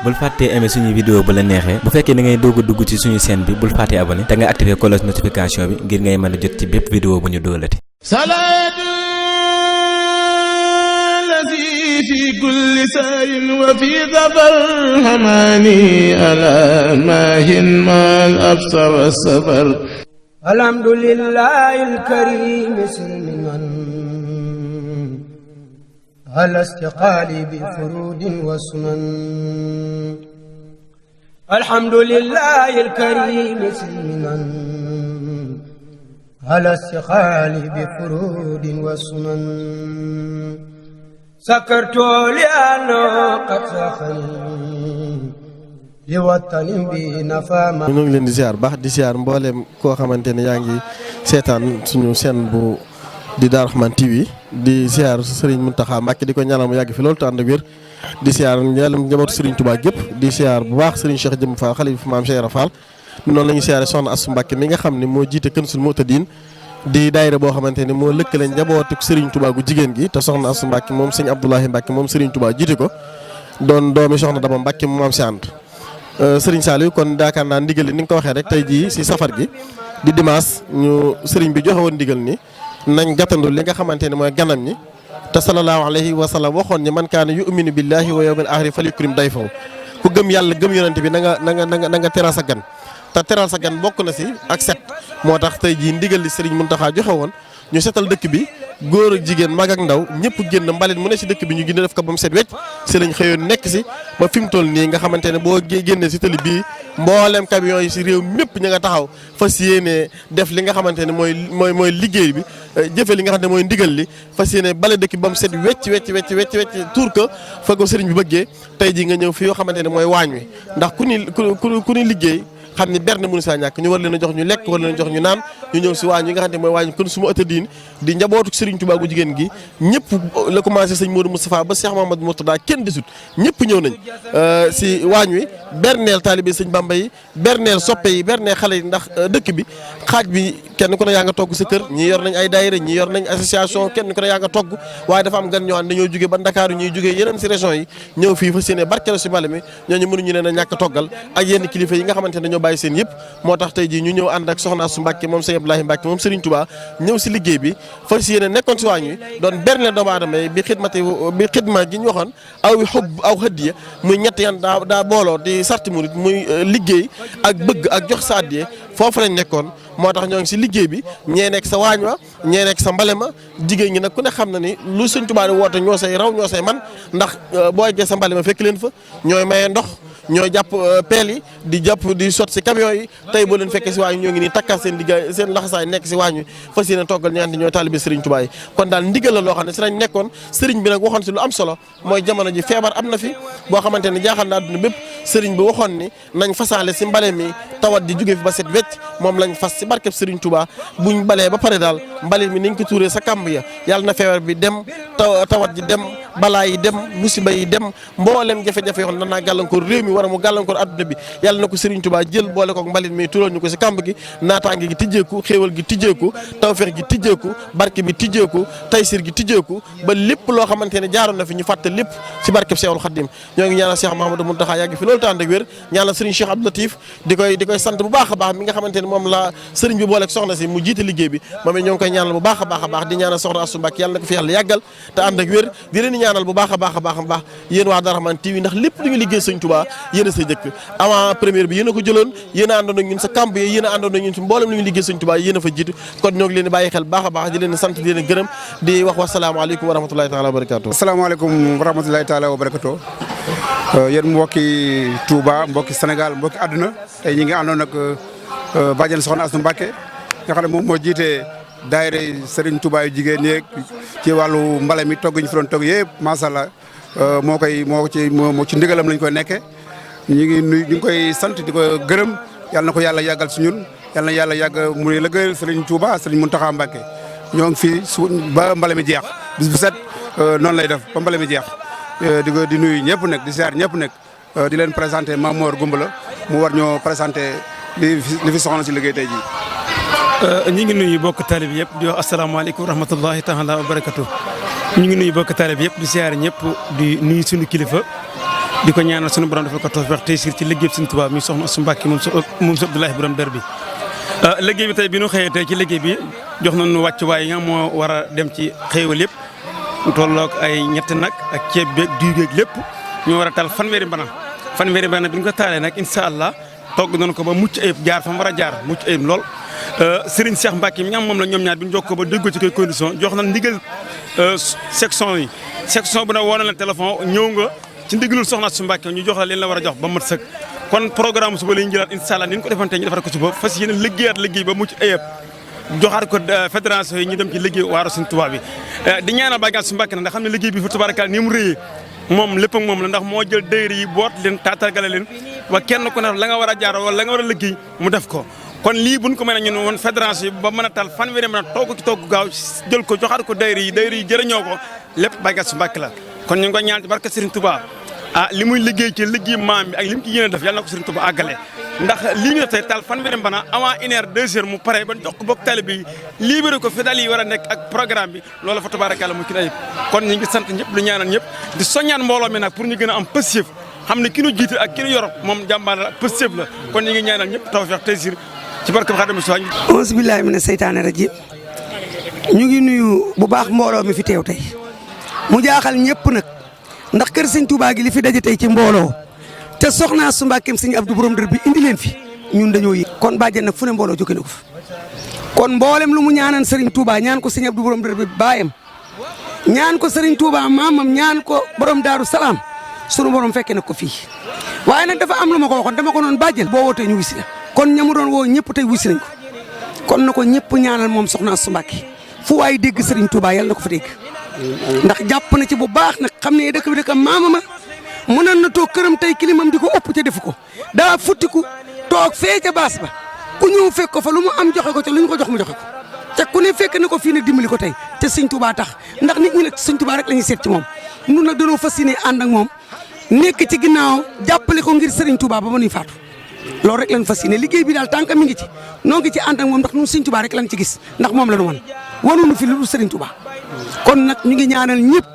bul fàttee aimer suñu vidéo bu la neexee bu fekkee da ngay doog a dugg ci suñu chaîne bi bul fàttee abonné te nga activer cloche notification bi ngir ngay mën a jot ci bépp vidéo bu ñu doolati. salaatu lazi fi kulli saarin wa fi safar hamaani ala maahin maal absa wa safar. alhamdulillahil karim silman على استقالي بفرود وسنن الحمد لله الكريم سلما على استقالي بفرود وسنن سكرت لأنه قد سخني لوطن بنفا ما ñu ngi leen di ziar baax di ziar mboolem koo xamante ne yaa ngi seetaan suñu chaîne bu di Darou Rahmane TV di ziar Serigne Mountakha Mbacké di ko ñaanal mu yàgg fi loolu te ànd ak wér di ziar njëriñam njabootu Serigne Touba gépp di ziar bu baax Serigne Cheikh Jëm Fall xalifa maam Cheikh Rafal noonu la ñuy ziare soxna Assou Mbacké mi nga xam ne moo jiite Kanzul Moutadine di daayira boo xamante ne moo lëkkale njabootu Serigne Touba gu jigéen gi te soxna Assou Mbacké moom Serigne Abdoulahi Mbacké moom Serigne Touba jiite ko doon doomi soxna Daba Mbacké mu maam si ànd Serigne Saliou kon daakaar naa ndigal ni nga ko waxee rek tey jii si safar gi di dimanche ñu Serigne bi joxe woon ndigal ni nañ gàttandu li nga xamante ne mooy ganam ñi te sallallahu alayhi wa sallam waxoon ni man kaana yu'minu billahi wa yawmil aaxiri falyukrim dayfahu ku gëm yàlla gëm yonent bi na nga teral sa gan te teral sa gan bokk na si ak set moo tax tey jii ndigal li Serigne Mountakha joxe woon ñu setal dëkk bi góor ak jigéen mag ak ndaw ñëpp génn mbalit mu ne si dëkk bi ñu gën a def ko ba mu set wecc si lañ xëyoon nekk si ba fi mu toll nii nga xamante ne boo génnee si tali bii mboolem camion yi si réew mépp ña nga taxaw fas yéene def li nga xamante ne mooy liggéey bi jëfe li nga xam ne mooy ndigal li fas yéene bale dëkk bi ba mu set wecc tuur ko fa ko sëriñ bi bëggee tey jii nga ñëw fi yoo xamante ne mooy waañ wi ndax ku ni liggéey xam ni berne mënu saa ñàkk ñu war leen a jox ñu lekk war leen a jox ñu naan ñu ñëw si waañ yi nga xam ne mooy waañ kon su ma ëttadiin di njabootu Serigne Touba gu jigéen gi ñëpp la commencé sëñ Modou Moustapha ba Cheikh Mamadou Mourtada kenn desut ñëpp ñëw nañ si waañ wi berneel taalibe sëñ Bamba yi berneel soppe yi berneel xale yi ndax dëkk bi xaaj bi kenn ku ne yaa nga togg sa kër ñii yor nañ ay daayira ñii yor nañ association kenn ku ne yaa nga togg waaye dafa am gan ñoo xam ne dañoo jóge ba Ndakaaru ñuy jógee yeneen si région yi ñëw fii fa séene barkelo si mbale mi ñooñu mënuñu leen a ñàkk toggal ak yenn kilifa yi nga xamante ne dañoo bàyyi seen yëpp moo tax tey jii ñu ñëw ànd ak soxna Assou Mbacké moom sëñ Abdoulahi Mbacké moom Serigne Touba ñëw si liggéey bi fa si yéene nekkoon si waañ wi doon berne doomu aadama yi bi xidma gi ñu waxoon aw xub aw hëddiya muy ñett yan daa booloo di sarti murid muy liggéey ak bëgg ak jox sa addiye foofu lañ nekkoon moo tax ñoo ngi si liggéey bi ñee nekk sa waañ wa ñee nekk sa mbale ma jigéen ñi nag ku ne xam na ni lu Sëñ Tuubaa di woote ñoo say raw ñoo say man ndax boo eggee sa mbale ma fekk leen fa ñooy maye ndox ñooy jàpp peel yi di sot si camion yi tey boo leen fekkee si waañ ñoo ngi nii takkal seen liggéey seen laxasaay nekk si waañ wi fas yéene toggal ñi nga xam ne ñooy taalibe Serigne Touba yi kon daal ndigal la loo xam ne si lañ nekkoon Serigne bi nag waxoon si lu am solo mooy jamono ji feebar am na fi boo xamante ne jaaxal na àdduna bépp Serigne bi waxoon ni nañ fasaale si mbale mi tawat di jóge fi ba set wecc moom lañ fas si barkeb Serigne Touba buñ balee ba pare daal mbale mi nañ ko tuuree sa kàmb ya yàlla na feebar bi dem tawat ji dem balaa yi dem musiba yi dem mboolem jafe-jafe yoo xam ne danaa gàllankoor réew mi war a mu gàllankoor adduna bi yàlla na ko Serigne Touba jël boole kook mbalit mi tuural ñu ko si kàmb gi naataange gi tijjeeku xéewal gi tijjeeku tawfeex gi tijjeeku barke bi tijjeeku taysir gi tijjeeku ba lépp loo xamante ne jaaroon na fi ñu fàtte lépp si barkeb Cheikhul Khadim ñoo ngi ñaanal Cheikh Mahamadou Mountakha yàgg fi loolu te ànd ak wér ñaanal Serigne Cheikh Abdou Latif di koy sant bu baax a baax mi nga xamante ne moom la Serigne bi booleeg soxna si mu jiite liggéey bi moom it ñoo ngi koy ñaanal bu baax a baax di ñaanal soxna Assou Mbacké yàlla na ko fi yàlla yàggal te ànd ak wér di leen ñaanal bu baax a baax yéen waa Darou Rahmane TV ndax lépp lu ñu liggéey Serigne Touba yéen a sa jëkk avant première bi yéen a ko jëloon yéen a àndoon ak ñun sa camp yi yéen a àndoon ak ñun si mboolem lu ñu liggéey Serigne Touba yéen a fa jiitu kon ñoo ngi leen di bàyyi xel baax a baax di leen sant di leen gërëm di wax wasalaamaaleykum wa rahmatulahi taala wa barakatuh asalaamaaleykum wa rahmatulahi taala wa barakatuh yéen mbokki Touba mbokki Sénégal mbokki àdduna tey ñi ngi àndoon ak bàjjen soxna Assou Mbacké nga xam ne moom moo jiite daayira Serigne Touba yu jigéen ñeeg ci wàllu mbale mi togg ñu fi doon togg yëpp macha allah moo ci ndigalam lañ koy nekke ñu ngi koy sant di ko gërëm yàlla na ko yàlla yàggal si ñun yàlla na yàlla yàgg mu lëggéeyal Serigne Touba Serigne Mountakha Mbacké ñoo ngi fii ba mbale mi jeex bis bu set noonu lay def ba mbale mi jeex di nuyu ñëpp nag di ziar ñëpp nag di leen présenté Mamor Goumbala mu war ñoo présenté li fi soxna si liggéey tey jii. ñi ngi nuyu bokk taalib yëpp di wax asalaamaaleykum wa rahmatullahi taala wa barakatu ñu ngi nuyu bokk taalib yëpp di ziar ñëpp di nuyu suñu kilifa di ko ñaanal sunu borom dafa ko tawfeex tey ci liggéey Sëriñ Tuubaa mi soxna Astou Mbacké moom Sëriñ Abdoulaye borom dër bi liggéey bi tey bi ñu xëyee tey ci liggéey bi jox nañu wàccuwaay yi nga moo war a dem ci xéewal yëpp tolloog ay ñetti nag ak ceeb beeg diw beeg lépp ñu war a taal fanweeri mbana bi ñu ko taalee nag incha allah togg nañu ko ba mucc ayib jaar fa mu war a jaar mucc ayib lool. Serigne Cheikh Mbacké mi nga xam moom la ñoom ñaar bi ñu jokkoo ba déggoo ci koy condition jox na ndigal section yi section bu ne woo na la téléphone ñëw nga ci ndigalul soxna Astou Mbacké ñu jox la leen la war a jox ba mat sëkk kon programme suba la ñu jëlaat incha allah ni ñu ko defante ñu defar ko suba fas yéene liggéeyaat liggéey ba mucc ayib joxaat ko fédération yi ñu dem ci liggéey waaru Sëriñ Tuubaa bi di ñaanal Baye Astou Mbacké ndax xam ne liggéey bi fa tubaarakaal ni mu rëyee moom lépp ak moom la ndax moo jël dayri yi boot leen taatargale leen wa kenn ku ne la nga war a jaar wala la nga war a liggéey mu def ko kon lii buñ ko mën a ñun woon fédération yi ba mën a tal fanweeri mën a togg ci togg gaaw jël ko joxaat ko dayri yi jërëñoo ko lépp Baye Astou Mbacké la kon ñu ngi ko ñaan ci barke Sëriñ Tuubaa li muy liggéey ci liggéey maam bi ak li mu ci yéene def yàlla na ko Sëriñ Tuubaa àggale ndax lii ñu def tey taal fanweeri mbana avant 1 heure 2 heures mu pare ba jox ko bokk talib bi libéré ko fi daal yi war a nekk ak programme bi loolu fa tabaarakalla mu ci ayib kon ñu ngi sant ñëpp di ñaanal ñëpp di soññaan mbooloo mi nag pour ñu gën a am pëstéef xam ne ki ñu jiite ak ki ñu yor moom jàmbaar la ak pëstéef la kon ñu ngi ñaanal ñëpp tawfeex taysir ci barke Xaadimu Rasuul. auzu billaahi mina seytaane rajiim ñu ngi nuyu bu baax mbooloo mi fi teew tey mu jaaxal ñëpp nag ndax kër Sëñ Tuubaa gi li fi daje tey ci mbooloo te soxna Astou Mbacké Sëñ Abdou borom dër bi indi leen fi ñun dañoo yëg kon bàjjen nag fu ne mbooloo jóge na ko fa kon mboolem lu mu ñaanan Serigne Touba ñaan ko Sëñ Abdou borom dër bi baayam ñaan ko Serigne Touba maamam ñaan ko borom Daaru Salaam sunu borom fekke na ko fii waaye nag dafa am lu ma ko waxoon dama ko noon bàjjen boo wootee ñu wisi la kon ñamu doon woo ñëpp tey wisi nañ ko kon na ko ñëpp ñaanal moom soxna Astou Mbacké fu waay dégg Serigne Touba yàlla na ko fa dégg ndax jàpp na ci bu baax nag xam ne dëkk bi dëkk maamama mënoon na toog këram tey kilimam di ko ëpp ca defu ko daa futtiku toog fee ca baas ba ku ñëw fekk ko fa lu mu am joxe ko ca lu ñu ko jox mu joxe ko te ku ne fekk na ko fii nag dimbali ko tey te Sëñ Tuubaa tax ndax nit ñi nag Sëñ Tuubaa rek la ñuy seet ci moom nun nag dañoo fas yéene ànd ak moom nekk ci ginnaaw jàppale ko ngir Sëriñ Tuubaa ba nuy faatu loolu rek lañ fas yéene liggéey bi daal tànk mi ngi ci noo ngi ci ànd ak moom ndax ñun Sëñ Tuubaa rek lañ ci gis ndax moom la ñu wan wanuñu fi lu dul Sëriñ Tuubaa kon nag ñu ngi ñaanal ñëpp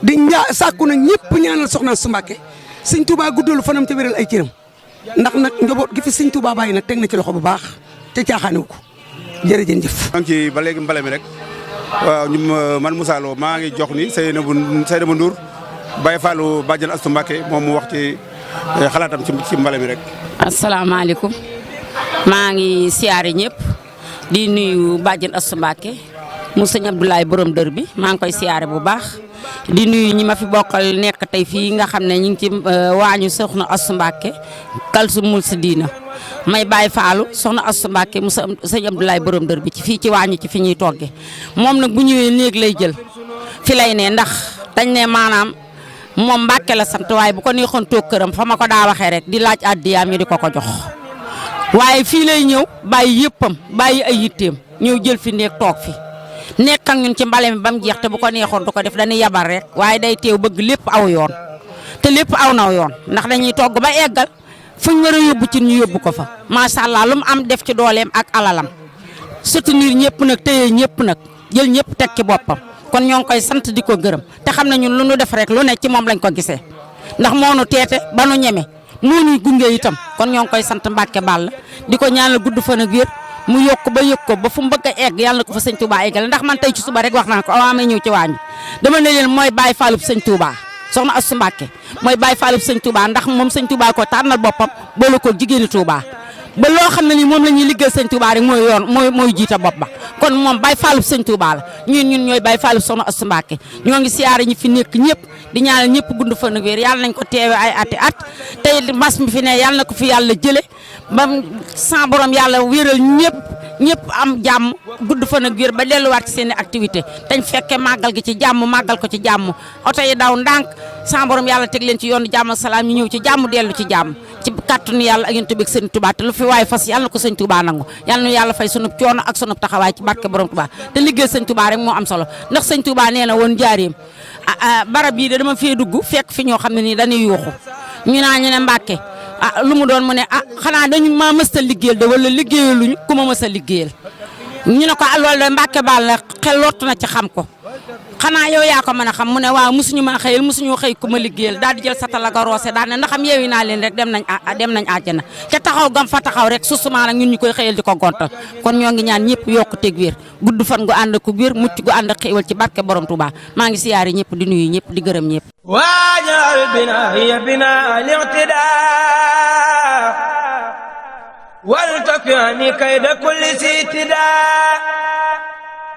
di sàkku nag ñëpp ñaanal soxna Astou Mbacké Sëñ Tuubaa guddalu fanam te wéral ay cëram ndax nag njaboot gi fi Sëñ Tuubaa bàyyi nag teg na ci loxo bu baax te caaxaanewu ko jërëjëf. maa ngi ci ba léegi mbale mi rek waaw man Moussa Lo maa ngi jox ni Seynabou Ndour Baye Fallou Badiane Astou Mbacké moom mu wax ci xalaatam ci mbale mi rek. asalaamaaleykum maa ngi siyaare ñëpp di nuyu Badiane Astou Mbacké mu sëñ Abdoulaye borom dër bi maa ngi koy siyaare bu baax di nuyu ñi ma fi bokkal nekk tey fii nga xam ne ñu ngi ci waañu soxna Astou Mbacké kalsu mul si diina may Baye Fallou soxna Astou Mbacké mu sëñ Abdoulaye borom dër bi ci fii ci waañu ci fi ñuy togge moom nag bu ñëwee néeg lay jël fi lay ne ndax dañ ne maanaam moom Mbacké la sant waaye bu ko neexoon toog këram fa ma ko daa waxee rek di laaj addiyaam ñu di ko jox waaye fii lay ñëw bàyyi yëppam bàyyi ay yitteem ñëw jël fi néeg toog fi nekk ak ñun ci mbale mi ba mu jeex te bu ko neexoon du ko def dañuy yabal rek waaye day teew bëgg lépp aw yoon te lépp aw naw yoon ndax dañuy togg ba eggal fu ñu war a yóbbu ci ñu yóbbu ko fa macha allah lu mu am def ci dooleem ak alalam soutenir ñëpp nag téye ñëpp nag jël ñëpp teg ci boppam kon ñoo ngi koy sant di ko gërëm te xam ne ñun lu nu def rek lu ne ci moom lañ ko gisee ndax moo nu teete ba nu ñeme moo ñuy gunge itam kon ñoo ngi koy sant Mbacké Balla di ko ñaanal gudd fan ak wér mu yokk ba yëg ko ba fu mu bëgg a egg yàlla na ko fa Sëñ Touba eggale ndax man tey ci suba rek wax naa ko avant may ñëw ci waañ dama ne leen mooy Baye Fallou Sëñ Touba soxna Astou Mbacké mooy Baye Fallou Sëñ Touba ndax moom Sëñ Touba ko tànnal boppam boole ko jigéeni Touba ba loo xam ne ni moom la ñuy liggéey Sëñ Touba rek mooy yoon mooy jiite bopp ba kon moom Baye Fallou Sëñ Touba la ñun ñooy Baye Fallou soxna Astou Mbacké ñoo ngi siyaare ñi fi nekk ñëpp di ñaanal ñëpp gudd fan ak wér yàlla nañ ko teewe ay ati at tey mas mi fi ne yàlla na ko fi yàlla jële ba sa borom yàlla wéral ñëpp am jàmm gudd fan ak wér ba delluwaat ci seen i activité dañ fekke màggal gi ci jàmm màggal ko ci jàmm oto yi daw ndànk sa borom yàlla teg leen ci yoonu jàmm ak salaam ñu ñëw ci jàmm dellu ci jàmm ci kàttanu yàlla ak yéen tubéeg Sëñ Touba te lu fi waay fas yàlla na ko Sëñ Touba nangu yàlla na yàlla fay sunub coono ak sunub taxawaay ci barke borom Touba te liggéey Sëñ Touba rek moo am solo ndax Sëñ Touba nee na woon jaareem barab bii de dama fee dugg fekk fi ñoo xam ne nii dañuy yuuxu ñu ne Mbacké lu mu doon mu ne xanaa dañu ma mësta liggéeyal de wala liggéeyaluñu ku ma mësta liggéeyal ñu ne ko loolu de Mbacké Balla xel lottu na ci xam ko xanaa yow yaa ko mën a xam mu ne waaw mosuñu maa xëyal mosuñu xëy ku ma liggéeyal daal di jël satala ga roose daal ne ndax xam yeewi naa leen rek dem nañ àjjana ca taxaw gam fa taxaw rek susuma nag ñun ñu koy xëyal di ko gontal kon ñoo ngi ñaan ñëpp yokk teg wér gudd fan gu ànd ku wér mucc gu ànd xéewal ci barke borom Touba maa ngi siyaare ñëpp di nuyu ñëpp di gërëm ñëpp waajal bina ya bina liqtidaa wal takfini kayda kulli sitidaa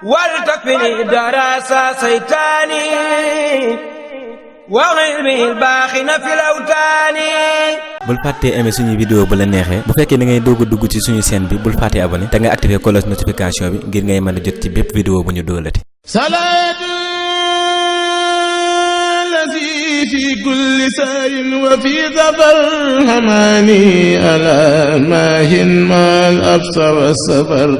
wal takfini darasa saytaani wa ilmi baaxina fil awtaani. bul fàttee aimer suñu vidéo bu la neexee bu fekkee da ngay doog a dugg ci suñu chaîne bi bul fàttee abonné te nga activer cloche notification bi ngir ngay mën a jot ci bépp vidéo bu ñu doolati. salaatu lazi fi kulli saarin wa fi safar hamaani ala maahin maal absar safar